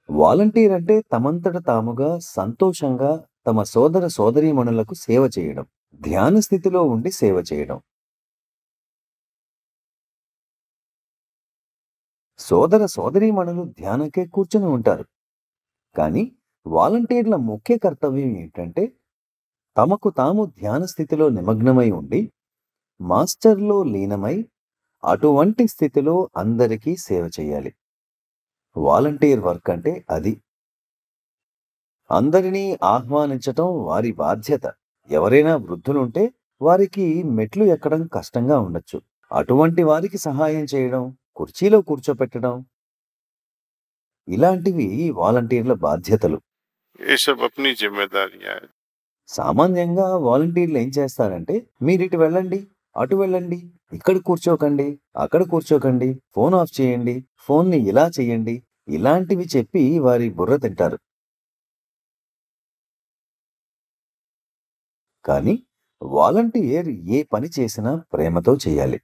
Volunteer అంటే తమంతట తాముగా సంతోషంగా తమ సోదర సోదరీమణులకు సేవ చేయడం. ధ్యాన స్థితిలో ఉండి సేవ చేయడం. సోదర సోదరీమణులు ధ్యానంకే కూర్చుని ఉంటారు. కానీ వాలంటీర్ల ముఖ్య కర్తవ్యం ఏంటంటే తమకు తాము ధ్యాన స్థితిలో నిమగ్నమై ఉండి మాస్టర్‌లో లీనమై అటువంటి స్థితిలో అందరికీ సేవ చేయాలి. వాలంటీర్ వర్క్ అంటే అది. అందరినీ ఆహ్వానించటం వారి బాధ్యత. ఎవరైనా వృద్ధులుంటే వారికి మెట్లు ఎక్కడం కష్టంగా ఉండొచ్చు. అటువంటి వారికి సహాయం చేయడం, కుర్చీలో కూర్చోపెట్టడం ఇలాంటివి వాలంటీర్ల బాధ్యతలు. ये सब अपनी जिम्मेदारियां हैं। సామాన్యంగా వాలంటీర్లు ఏం చేస్తారంటే, మీరిటు వెళ్ళండి, అటు వెళ్ళండి, ఇక్కడ కూర్చోకండి, అక్కడ కూర్చోకండి, ఫోన్ ఆఫ్ చేయండి, ఫోన్‌ని ఇలా చేయండి, ఇలాంటివి చెప్పి వారి బుర్ర తింటారు. కానీ వాలంటీర్ ఏ పని చేసినా ప్రేమతో చేయాలి.